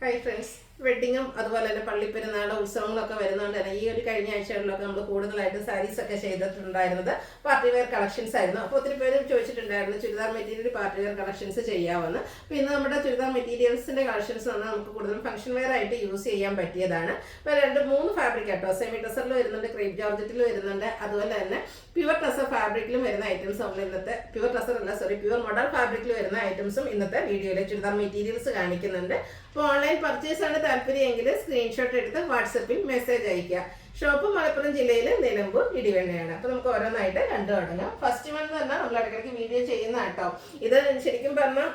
Hi friends. വെഡിങ്ങും അതുപോലെ തന്നെ പള്ളിപ്പെരുന്നാൾ ഉത്സവങ്ങളൊക്കെ വരുന്നതുകൊണ്ട് തന്നെ ഈ ഒരു കഴിഞ്ഞ ആഴ്ചകളിലൊക്കെ നമ്മൾ കൂടുതലായിട്ട് സാരീസ് ഒക്കെ ചെയ്തിട്ടുണ്ടായിരുന്നത് പാർട്ടി വെയർ കളക്ഷൻസ് ആയിരുന്നു. അപ്പോൾ ഒത്തിരി പേര് ചോദിച്ചിട്ടുണ്ടായിരുന്നു churidar material party wear collections ചെയ്യാമെന്ന്. അപ്പോൾ ഇന്ന് നമ്മുടെ ചുരിദാർ മെറ്റീരിയൽസിന്റെ കളക്ഷൻസ് വന്നാൽ നമുക്ക് കൂടുതലും ഫംഗ്ഷൻ വെയർ ആയിട്ട് യൂസ് ചെയ്യാൻ പറ്റിയതാണ്. അപ്പോൾ 2-3 ഫാബ്രിക് ആട്ടോ, സെമി ടസറിൽ വരുന്നുണ്ട്, ക്രേപ്പ് ജോർജറ്റിൽ വരുന്നുണ്ട്, അതുപോലെ തന്നെ പ്യുവർ ടസർ ഫാബ്രിക്കിലും വരുന്ന ഐറ്റംസ് നമ്മൾ ഇന്നത്തെ പ്യുവർ മോഡൽ ഫാബ്രിക്കിൽ വരുന്ന ഐറ്റംസും ഇന്നത്തെ വീഡിയോയിൽ ചുരിദാർ മെറ്റീരിയൽസ് കാണിക്കുന്നുണ്ട്. അപ്പോൾ ഓൺലൈൻ പർച്ചേസ് ആണ് താല്പര്യമെങ്കിൽ സ്ക്രീൻഷോട്ട് എടുത്ത് വാട്സപ്പിൽ മെസ്സേജ് അയക്കുക. ഷോപ്പ് മലപ്പുറം ജില്ലയിൽ നിലമ്പൂർ ഇടിവണ്ണയാണ്. അപ്പോൾ നമുക്ക് ഓരോന്നായിട്ട് കണ്ടു തുടങ്ങാം. ഫസ്റ്റ് വൺ എന്ന് പറഞ്ഞാൽ നമ്മൾ ഇടയ്ക്കിടയ്ക്ക് വീഡിയോ ചെയ്യുന്ന കേട്ടോ. ഇത് ശരിക്കും പറഞ്ഞാൽ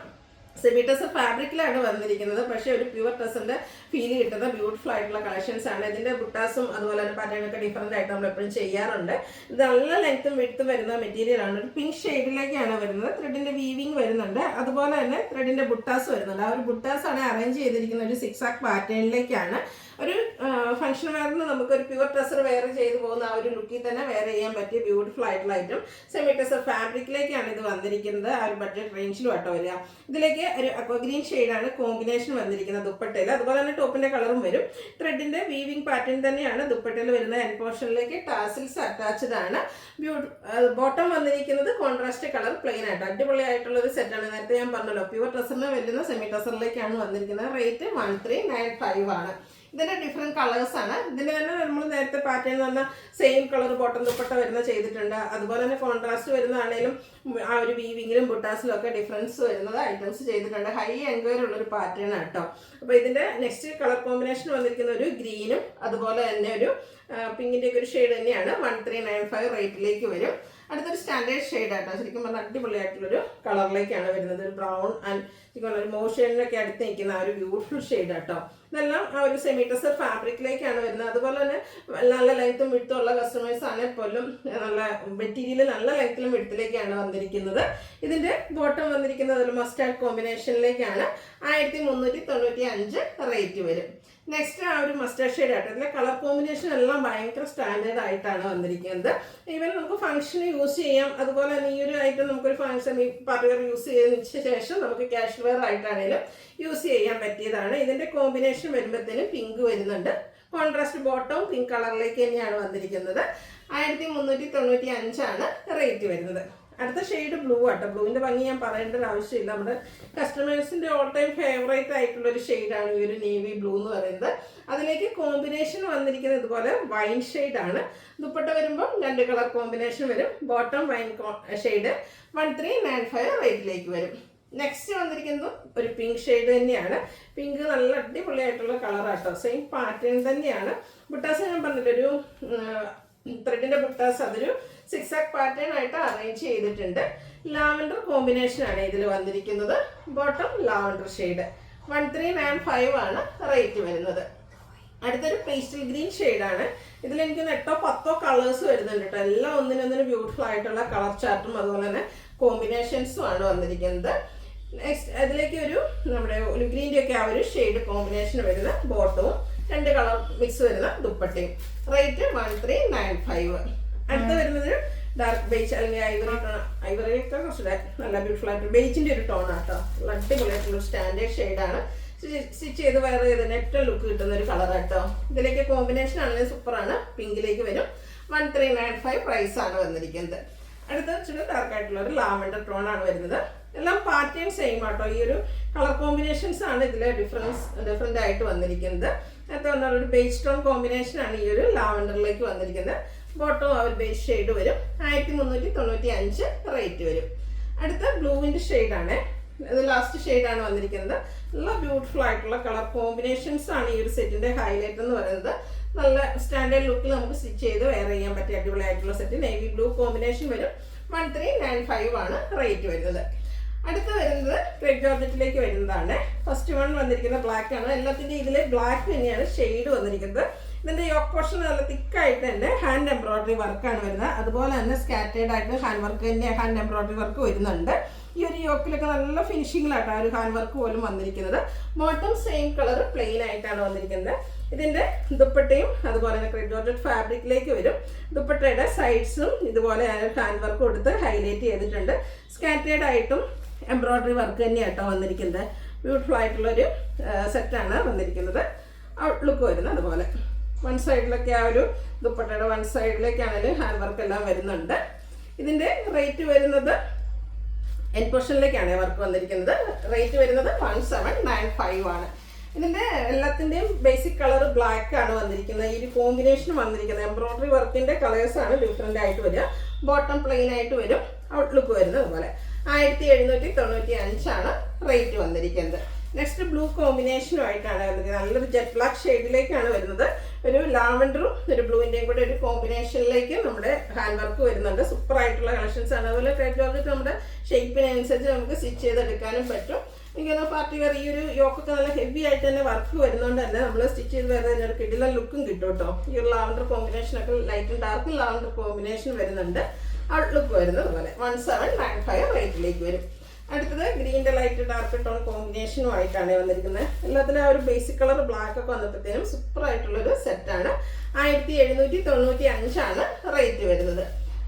സെമി ടസർ ഫാബ്രിക്കിലാണ് വന്നിരിക്കുന്നത്, പക്ഷേ ഒരു പ്യുവർ ടസറിന്റെ ഫീൽ കിട്ടുന്ന ബ്യൂട്ടിഫുൾ ആയിട്ടുള്ള കളക്ഷൻസ് ആണ്. ഇതിന്റെ ബുട്ടാസും അതുപോലെ തന്നെ പാറ്റേണൊക്കെ ഡിഫറെന്റ് ആയിട്ട് നമ്മൾ എപ്പോഴും ചെയ്യാറുണ്ട്. ഇത് നല്ല ലെങ്ത്തും വിഡ്ത്തും വരുന്ന മെറ്റീരിയൽ ആണ്. ഒരു പിങ്ക് ഷെയ്ഡിലേക്കാണ് വരുന്നത്. ത്രെഡിന്റെ വീവിങ് വരുന്നുണ്ട്, അതുപോലെ തന്നെ ത്രെഡിന്റെ ബുട്ടാസ് വരുന്നുണ്ട്. ആ ഒരു ബുട്ടാസ് ആണ് അറേഞ്ച് ചെയ്തിരിക്കുന്ന ഒരു 6 ആക്ക് പാറ്റേണിലേക്കാണ്. ഒരു ഫംഗ്ഷൻ വെയറിന് നമുക്കൊരു പ്യുവർ ടസർ വെയർ ചെയ്ത് പോകുന്ന ആ ഒരു ലുക്കിൽ തന്നെ വെയർ ചെയ്യാൻ പറ്റിയ ബ്യൂട്ടിഫുൾ ആയിട്ടുള്ള ഐറ്റം സെമി ടസർ ഫാബ്രിക്കിലേക്കാണ് ഇത് വന്നിരിക്കുന്നത്. ആ ഒരു ബഡ്ജറ്റ് റേഞ്ചിലും ആട്ടോ വരിക. ഇതിലേക്ക് ഒരു അക്വ ഗ്രീൻ ഷെയ്ഡാണ് കോമ്പിനേഷൻ വന്നിരിക്കുന്നത് ദുപ്പട്ടയിൽ. അതുപോലെ തന്നെ ടോപ്പിന്റെ കളറും വരും. ത്രെഡിന്റെ വീവിംഗ് പാറ്റേൺ തന്നെയാണ് ദുപ്പട്ടയിൽ വരുന്ന. എൻ പോർഷനിലേക്ക് ടാസിൽസ് അറ്റാച്ച്ഡ് ആണ്. ബോട്ടം വന്നിരിക്കുന്നത് കോൺട്രാസ്റ്റ് കളർ പ്ലെയിൻ ആയിട്ട് അടിപൊളിയായിട്ടുള്ള ഒരു സെറ്റാണ്. നേരത്തെ ഞാൻ പറഞ്ഞല്ലോ പ്യുവർ ടസറിന് വരുന്ന സെമി ടസറിലേക്കാണ് വന്നിരിക്കുന്നത്. റേറ്റ് 1395 ആണ്. ഇതിന്റെ ഡിഫറെന്റ് കളേഴ്സ് ആണ്. ഇതിന്റെ തന്നെ നമ്മൾ നേരത്തെ പാറ്റേൺ എന്ന് പറഞ്ഞാൽ സെയിം കളർ ബോട്ടം ദുപ്പട്ട വരുന്ന ചെയ്തിട്ടുണ്ട്. അതുപോലെ തന്നെ കോൺട്രാസ്റ്റ് വരുന്നതാണേലും ആ ഒരു വീവിങ്ങിലും ബുട്ടാസിലും ഒക്കെ ഡിഫറൻസ് വരുന്നത് ഐറ്റംസ് ചെയ്തിട്ടുണ്ട്. ഹൈ എൻക്വയറി ഉള്ളൊരു പാറ്റേൺ ആട്ടോ. അപ്പോൾ ഇതിന്റെ നെക്സ്റ്റ് കളർ കോമ്പിനേഷൻ വന്നിരിക്കുന്ന ഒരു ഗ്രീനും അതുപോലെ തന്നെ ഒരു പിങ്കിന്റെ ഒക്കെ ഒരു ഷെയ്ഡ് തന്നെയാണ്. 1395 റേറ്റിലേക്ക് വരും. അടുത്തൊരു സ്റ്റാൻഡേർഡ് ഷെയ്ഡ് ആട്ടോ. ശരിക്കും പറഞ്ഞാൽ അടിപൊളിയായിട്ടുള്ളൊരു കളറിലേക്കാണ് വരുന്നത്. ഒരു ബ്രൗൺ ആൻഡ് ഒരു മോഷനിലൊക്കെ അടുത്ത് നിൽക്കുന്ന ആ ഒരു ബ്യൂട്ടിഫുൾ ഷെയ്ഡ് ആട്ടോ. ഇതെല്ലാം ആ ഒരു സെമി ടസർ ഫാബ്രിക്കിലേക്കാണ് വരുന്നത്. അതുപോലെ തന്നെ നല്ല ലെങ്ത്തും വിഡ്ത്തും ഉള്ള കസ്റ്റമേഴ്സ് ആണെങ്കിൽ പോലും നല്ല മെറ്റീരിയൽ നല്ല ലെങ്ത്തിലും വിഡ്ത്തിലേക്കാണ് വന്നിരിക്കുന്നത്. ഇതിന്റെ ബോട്ടം വന്നിരിക്കുന്നത് ഒരു മസ്റ്റാർഡ് കോമ്പിനേഷനിലേക്കാണ്. 1395 റേറ്റ് വരും. നെക്സ്റ്റ് ആ ഒരു മസ്റ്റാർഡ് ഷെയ്ഡ് ആയിട്ട് ഇതിലെ കളർ കോമ്പിനേഷൻ എല്ലാം ഭയങ്കര സ്റ്റാൻഡേർഡ് ആയിട്ടാണ് വന്നിരിക്കുന്നത്. ഈവൻ നമുക്ക് ഫംഗ്ഷന് യൂസ് ചെയ്യാം. അതുപോലെ തന്നെ ഈ ഒരു ഐറ്റം നമുക്കൊരു ഫംഗ്ഷൻ ഈ പാർട്ടി വെയർ യൂസ് ചെയ്തതിന് ശേഷം നമുക്ക് ക്യാഷ് വെയർ ആയിട്ടാണെങ്കിലും യൂസ് ചെയ്യാൻ പറ്റിയതാണ്. ഇതിന്റെ കോമ്പിനേഷൻ വരുമ്പോഴത്തേനും പിങ്ക് വരുന്നുണ്ട്. കോൺട്രാസ്റ്റ് ബോട്ടവും പിങ്ക് കളറിലേക്ക് തന്നെയാണ് വന്നിരിക്കുന്നത്. 1395 ആണ് റേറ്റ് വരുന്നത്. അടുത്ത ഷെയ്ഡ് ബ്ലൂ ആട്ടോ. ബ്ലൂവിന്റെ ഭംഗി ഞാൻ പറയേണ്ട ഒരു ആവശ്യമില്ല. നമ്മുടെ കസ്റ്റമേഴ്സിന്റെ ഓൾ ടൈം ഫേവറേറ്റ് ആയിട്ടുള്ള ഒരു ഷെയ്ഡാണ് ഈ ഒരു നേവി ബ്ലൂ എന്ന് പറയുന്നത്. അതിലേക്ക് കോമ്പിനേഷൻ വന്നിരിക്കുന്നത് ഇതുപോലെ വൈൻ ഷെയ്ഡാണ്. ദുപ്പട്ട വരുമ്പോൾ 2 കളർ കോമ്പിനേഷൻ വരും. ബോട്ടം വൈൻ ഷെയ്ഡ് 1395 റേറ്റിലേക്ക് വരും. നെക്സ്റ്റ് വന്നിരിക്കുന്നത് ഒരു പിങ്ക് ഷെയ്ഡ് തന്നെയാണ്. പിങ്ക് നല്ല അടിപൊളിയായിട്ടുള്ള കളറാട്ടോ. സെയിം പാറ്റേൺ തന്നെയാണ്. ബുട്ടാസ് ഞാൻ പറഞ്ഞിട്ടൊരു ത്രെഡിന്റെ ബുട്ടാസ് അതൊരു 6 ആക്ക് പാറ്റേൺ ആയിട്ട് അറേഞ്ച് ചെയ്തിട്ടുണ്ട്. ലാവൻഡർ കോമ്പിനേഷൻ ആണ് ഇതിൽ വന്നിരിക്കുന്നത്. ബോട്ടം ലാവൻഡർ ഷെയ്ഡ് 1395 ആണ് റേറ്റ് വരുന്നത്. അടുത്തൊരു പേസ്റ്റൽ ഗ്രീൻ ഷെയ്ഡാണ്. ഇതിൽ എനിക്ക് 8-10 കളേഴ്സ് വരുന്നുണ്ട് കേട്ടോ. എല്ലാം ഒന്നിനൊന്നിന് ബ്യൂട്ടിഫുൾ ആയിട്ടുള്ള കളർ ചാർട്ടും അതുപോലെ തന്നെ കോമ്പിനേഷൻസും ആണ് വന്നിരിക്കുന്നത്. നെക്സ്റ്റ് അതിലേക്ക് ഒരു നമ്മുടെ ഒരു ഗ്രീൻ്റെ ഒക്കെ ആ ഒരു ഷെയ്ഡ് കോമ്പിനേഷൻ വരുന്ന ബോട്ടവും 2 കളർ മിക്സ് വരുന്ന ദുപ്പട്ടയും. റേറ്റ് 1395. അടുത്ത് വരുന്നത് ഡാർക്ക് ബേജ് അല്ലെങ്കിൽ ഐവറി ടോൺ. ഐവറി ഒക്കെ കുറച്ചുകൂടെ നല്ല ബ്യൂട്ടിഫുൾ ആയിട്ട് ബേജിന്റെ ഒരു ടോൺ ആട്ടോ. അടിപൊളിയായിട്ടുള്ള സ്റ്റാൻഡേർഡ് ഷെയ്ഡാണ്. സ്റ്റിച്ച് ചെയ്ത് വയർ ചെയ്തതിന് ഏറ്റവും ലുക്ക് കിട്ടുന്ന ഒരു കളർ ആട്ടോ. ഇതിലേക്ക് കോമ്പിനേഷൻ ആണെങ്കിൽ സൂപ്പറാണ്. പിങ്കിലേക്ക് വരും. 1395 പ്രൈസ് ആണ് വന്നിരിക്കുന്നത്. അടുത്ത ഇച്ചിരി ഡാർക്ക് ആയിട്ടുള്ള ഒരു ലാവൻഡർ ടോൺ ആണ് വരുന്നത്. എല്ലാം പാറ്റേൺ സെയിം ആട്ടോ. ഈ ഒരു കളർ കോമ്പിനേഷൻസ് ആണ് ഇതിലെ ഡിഫറെന്റ് ആയിട്ട് വന്നിരിക്കുന്നത്. അടുത്ത വന്നാൽ ഒരു ബേജ് ടോൺ കോമ്പിനേഷൻ ആണ് ഈ ഒരു ലാവൻഡറിലേക്ക് വന്നിരിക്കുന്നത്. ബോട്ടം ആ ഒരു ബേസ് ഷെയ്ഡ് വരും. 1395 റേറ്റ് വരും. അടുത്ത ബ്ലൂവിന്റെ ഷെയ്ഡാണ്. ഇത് ലാസ്റ്റ് ഷെയ്ഡാണ് വന്നിരിക്കുന്നത്. നല്ല ബ്യൂട്ടിഫുൾ ആയിട്ടുള്ള കളർ കോമ്പിനേഷൻസ് ആണ് ഈ ഒരു സെറ്റിന്റെ ഹൈലൈറ്റ് എന്ന് പറയുന്നത്. നല്ല സ്റ്റാൻഡേർഡ് ലുക്കിൽ നമുക്ക് സ്റ്റിച്ച് ചെയ്ത് വെയർ ചെയ്യാൻ പറ്റിയ അടിപൊളിയായിട്ടുള്ള സെറ്റ്. നേവി ബ്ലൂ കോമ്പിനേഷൻ വരും. 1395 ആണ് റേറ്റ് വരുന്നത്. അടുത്ത് വരുന്നത് ക്രേപ്പ് ജോർജറ്റിലേക്ക് വരുന്നതാണ്. ഫസ്റ്റ് വൺ വന്നിരിക്കുന്നത് ബ്ലാക്ക് ആണ്. എല്ലാത്തിൻ്റെ ഇതിൽ ബ്ലാക്ക് തന്നെയാണ് ഷെയ്ഡ് വന്നിരിക്കുന്നത്. ഇതിൻ്റെ യോക്ക് പോർഷൻ നല്ല തിക്കായിട്ട് തന്നെ ഹാൻഡ് എംബ്രോയിഡറി വർക്കാണ് വരുന്നത്. അതുപോലെ തന്നെ സ്കാറ്റേഡ് ആയിട്ട് ഹാൻഡ് എംബ്രോയിഡറി വർക്ക് വരുന്നുണ്ട്. ഈ ഒരു യോക്കിലൊക്കെ നല്ല ഫിനിഷിങ്ങിലായിട്ടാണ് ഒരു ഹാൻഡ് വർക്ക് പോലും വന്നിരിക്കുന്നത്. ബോട്ടം സെയിം കളർ പ്ലെയിൻ ആയിട്ടാണ് വന്നിരിക്കുന്നത്. ഇതിന്റെ ദുപ്പട്ടയും അതുപോലെ തന്നെ ക്രേപ്പ് ജോർജറ്റ് ഫാബ്രിക്കിലേക്ക് വരും. ദുപ്പട്ടയുടെ സൈഡ്സും ഇതുപോലെ ഹാൻഡ് വർക്ക് കൊടുത്ത് ഹൈലൈറ്റ് ചെയ്തിട്ടുണ്ട്. സ്കാറ്റേഡ് ആയിട്ടും എംബ്രോയിഡറി വർക്ക് തന്നെയാട്ടോ വന്നിരിക്കുന്നത്. ബ്യൂട്ടിഫുൾ ആയിട്ടുള്ളൊരു സെറ്റാണ് വന്നിരിക്കുന്നത്. ഔട്ട്ലുക്ക് വരുന്നത് അതുപോലെ വൺ സൈഡിലൊക്കെ ആ ഒരു ദുപ്പട്ടയുടെ വൺ സൈഡിലേക്കാണെങ്കിലും ഹാൻഡ് വർക്ക് എല്ലാം വരുന്നുണ്ട്. ഇതിൻ്റെ റേറ്റ് വരുന്നത് എൻ പോർഷനിലേക്കാണ് വർക്ക് വന്നിരിക്കുന്നത്. റേറ്റ് വരുന്നത് 1795 ആണ്. ഇതിൻ്റെ എല്ലാത്തിൻ്റെയും ബേസിക് കളർ ബ്ലാക്ക് ആണ് വന്നിരിക്കുന്നത്. ഈ ഒരു കോമ്പിനേഷൻ വന്നിരിക്കുന്നത് എംബ്രോയിഡറി വർക്കിൻ്റെ കളേഴ്സാണ് ഡിഫറെൻ്റ് ആയിട്ട് വരിക. ബോട്ടം പ്ലെയിൻ ആയിട്ട് വരും. ഔട്ട്ലുക്ക് വരുന്നത് അതുപോലെ 1795 ആണ് റേറ്റ് വന്നിരിക്കുന്നത്. നെക്സ്റ്റ് ബ്ലൂ കോമ്പിനേഷനുമായിട്ടാണ് വരുന്നത്. നല്ലൊരു ജെറ്റ് ബ്ലാക്ക് ഷെയ്ഡിലേക്കാണ് വരുന്നത്. ഒരു ലാവൻഡറും ഒരു ബ്ലൂവിൻ്റെയും കൂടെ ഒരു കോമ്പിനേഷനിലേക്ക് നമ്മുടെ ഹാൻഡ് വർക്ക് വരുന്നുണ്ട്. സൂപ്പർ ആയിട്ടുള്ള കളക്ഷൻസ് ആണ്. അതുപോലെ ട്രേഡ് ജോർജറ്റ് നമ്മുടെ ഷേപ്പിനനുസരിച്ച് നമുക്ക് സ്റ്റിച്ച് ചെയ്തെടുക്കാനും പറ്റും. എനിക്കൊന്ന് പാർട്ടി വെയർ ഈ ഒരു യോക്കൊക്കെ നല്ല ഹെവി ആയിട്ട് തന്നെ വർക്ക് വരുന്നതുകൊണ്ട് തന്നെ നമ്മൾ സ്റ്റിച്ച് ചെയ്ത് വരുന്നതിന് ഒരു കിടിലൻ ലുക്കും കിട്ടും കേട്ടോ. ഈ ഒരു ലാവൻഡർ കോമ്പിനേഷനൊക്കെ ലൈറ്റും ഡാർക്കും ലാവൻഡർ കോമ്പിനേഷൻ വരുന്നുണ്ട്. ഔട്ട്ലുക്ക് വരുന്നത് അതുപോലെ 1795 റേറ്റിലേക്ക് വരും. അടുത്തത് ഗ്രീൻ്റെ ലൈറ്റ് ഡാർക്ക് ടോൺ കോമ്പിനേഷനുമായിട്ടാണ് വന്നിരിക്കുന്നത്. എല്ലാത്തിലും ആ ഒരു ബേസിക് കളർ ബ്ലാക്ക് ഒക്കെ വന്നപ്പോഴത്തേനും സൂപ്പർ ആയിട്ടുള്ളൊരു സെറ്റാണ്. 1795 ആണ് റേറ്റ് വരുന്നത്.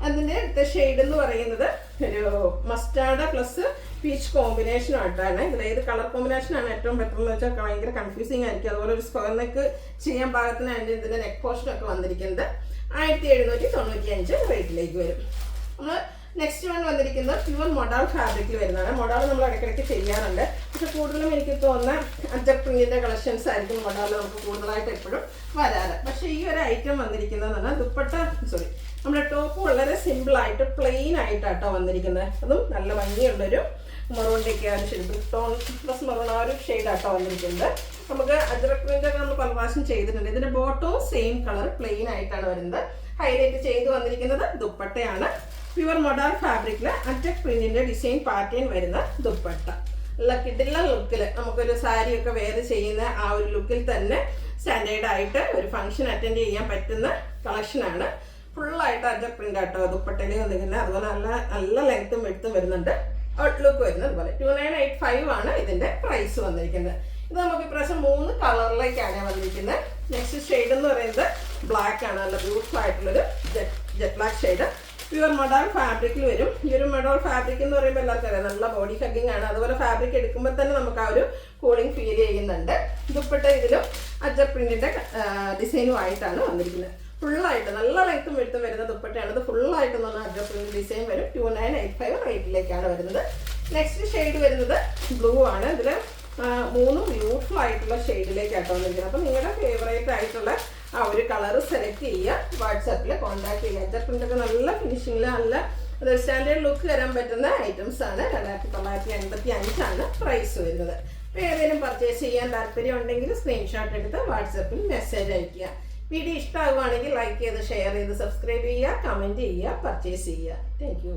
അതിൻ്റെ അടുത്ത ഷെയ്ഡ് എന്ന് പറയുന്നത് ഒരു മസ്റ്റാർഡ് പ്ലസ് പീച്ച് കോമ്പിനേഷനായിട്ടാണ്. ഇതിൽ ഏത് കളർ കോമ്പിനേഷനാണ് ഏറ്റവും ബെറ്റർ എന്ന് വെച്ചാൽ ഭയങ്കര കൺഫ്യൂസിങ് ആയിരിക്കും. അതുപോലെ ഒരു സ്ക്വയർ നെക്ക് ചെയ്യാൻ പാകത്തിന് അതിൻ്റെ ഇതിൻ്റെ നെക്ക് പോർഷനൊക്കെ വന്നിരിക്കുന്നത് 1795 റേറ്റിലേക്ക് വരും. നമ്മൾ നെക്സ്റ്റ് വൺ വന്നിരിക്കുന്നത് പ്യുവർ മൊഡാൾ ഫാബ്രിക്കിൽ വരുന്നതാണ്. മൊഡാൾ നമ്മൾ ഇടയ്ക്കിടയ്ക്ക് ചെയ്യാറുണ്ട്. പക്ഷെ കൂടുതലും എനിക്ക് തോന്നുന്ന അജർ പ്രിന്റിൻ്റെ കളക്ഷൻസ് ആയിരിക്കും മൊഡാൾ നമുക്ക് കൂടുതലായിട്ട് എപ്പോഴും വരാറ്. പക്ഷേ ഈ ഒരു ഐറ്റം വന്നിരിക്കുന്നതെന്ന് പറഞ്ഞാൽ ദുപ്പട്ട നമ്മുടെ ടോപ്പ് വളരെ സിമ്പിളായിട്ട് പ്ലെയിൻ ആയിട്ടാട്ടോ വന്നിരിക്കുന്നത്. അതും നല്ല ഭംഗിയുള്ളൊരു മെറൂണിൻ്റെയൊക്കെ ആ ഒരു ഷെയ്ഡ് ടോൺ പ്ലസ് മെറൂൺ ആ ഒരു ഷെയ്ഡാട്ടോ വന്നിരിക്കുന്നത്. നമുക്ക് അജ്രക് പ്രിൻ്റൊക്കെ നമ്മൾ പല പ്രാവശ്യം ചെയ്തിട്ടുണ്ട്. ഇതിൻ്റെ ബോട്ടവും സെയിം കളർ പ്ലെയിൻ ആയിട്ടാണ് വരുന്നത്. ഹൈലൈറ്റ് ചെയ്ത് വന്നിരിക്കുന്നത് ദുപ്പട്ടയാണ്. പ്യുവർ മൊഡാൾ ഫാബ്രിക്കിൽ അജക് പ്രിന്റിൻ്റെ ഡിസൈൻ പാറ്റേൺ വരുന്ന ദുപ്പട്ട. നല്ല കിടില ലുക്കിൽ നമുക്കൊരു സാരിയൊക്കെ വെയർ ചെയ്യുന്ന ആ ഒരു ലുക്കിൽ തന്നെ സ്റ്റാൻഡേർഡ് ആയിട്ട് ഒരു ഫംഗ്ഷൻ അറ്റൻഡ് ചെയ്യാൻ പറ്റുന്ന കളക്ഷനാണ്. ഫുള്ളായിട്ട് അജക് പ്രിന്റ് ആട്ടോ ദുപ്പട്ടയിൽ വന്നിരിക്കുന്നത്. അതുപോലെ നല്ല ലെങ്ത്തും വെടുത്തും വരുന്നുണ്ട്. ഔട്ട്ലുക്ക് വരുന്നത് അതുപോലെ 2985 ആണ് ഇതിൻ്റെ പ്രൈസ് വന്നിരിക്കുന്നത്. ഇത് നമുക്ക് ഇപ്രാവശ്യം 3 കളറിലേക്കാണ് വന്നിരിക്കുന്നത്. നെക്സ്റ്റ് ഷെയ്ഡ് എന്ന് പറയുന്നത് ബ്ലാക്ക് ആണ്. നല്ല ബ്യൂട്ടിഫുൾ ആയിട്ടുള്ളൊരു jet black shade. Pure modal ഫാബ്രിക്കിൽ വരും. ഈ ഒരു മൊഡാൾ ഫാബ്രിക് എന്ന് പറയുമ്പോൾ എല്ലാവർക്കും അറിയാം നല്ല ബോഡി ഹഗ്ഗിങ് ആണ്. അതുപോലെ ഫാബ്രിക് എടുക്കുമ്പോൾ തന്നെ നമുക്ക് ആ ഒരു കൂളിംഗ് ഫീൽ ചെയ്യുന്നുണ്ട്. ദുപ്പട്ട ഇതിലും അജർ പ്രിന്റിൻ്റെ ഡിസൈനുമായിട്ടാണ് വന്നിരിക്കുന്നത്. ഫുള്ളായിട്ട് നല്ല ലെങ്ത്തും വെടുത്തും വരുന്ന ദുപ്പട്ടയാണ്. ഇത് ഫുള്ളായിട്ട് എന്ന് പറഞ്ഞാൽ അജർ പ്രിന്റ് ഡിസൈൻ വരും. 2985 റേറ്റിലേക്കാണ് വരുന്നത്. നെക്സ്റ്റ് ഷെയ്ഡ് വരുന്നത് ബ്ലൂ ആണ്. ഇതിൽ 3 ബ്യൂട്ടിഫുൾ ആയിട്ടുള്ള ഷെയ്ഡിലേക്കാട്ടോ വന്നിരിക്കുന്നത്. അപ്പോൾ നിങ്ങളുടെ ഫേവറേറ്റ് ആയിട്ടുള്ള ആ ഒരു കളർ സെലക്ട് ചെയ്യുക. വാട്സാപ്പിൽ കോൺടാക്ട് ചെയ്യുക. അജർ പ്രിൻ്റൊക്കെ നല്ല ഫിനിഷിങ്ങിൽ നല്ല സ്റ്റാൻഡേർഡ് ലുക്ക് തരാൻ പറ്റുന്ന ഐറ്റംസ് ആണ്. 2985 ആണ് പ്രൈസ് വരുന്നത്. അപ്പോൾ ഏതെങ്കിലും പർച്ചേസ് ചെയ്യാൻ താല്പര്യം ഉണ്ടെങ്കിൽ സ്ക്രീൻഷോട്ട് എടുത്ത് വാട്സാപ്പിൽ മെസ്സേജ് അയയ്ക്കുക. വീഡിയോ ഇഷ്ടമാകുവാണെങ്കിൽ ലൈക്ക് ചെയ്ത് ഷെയർ ചെയ്ത് സബ്സ്ക്രൈബ് ചെയ്യുക, കമൻറ്റ് ചെയ്യുക, പർച്ചേസ് ചെയ്യുക. Thank you.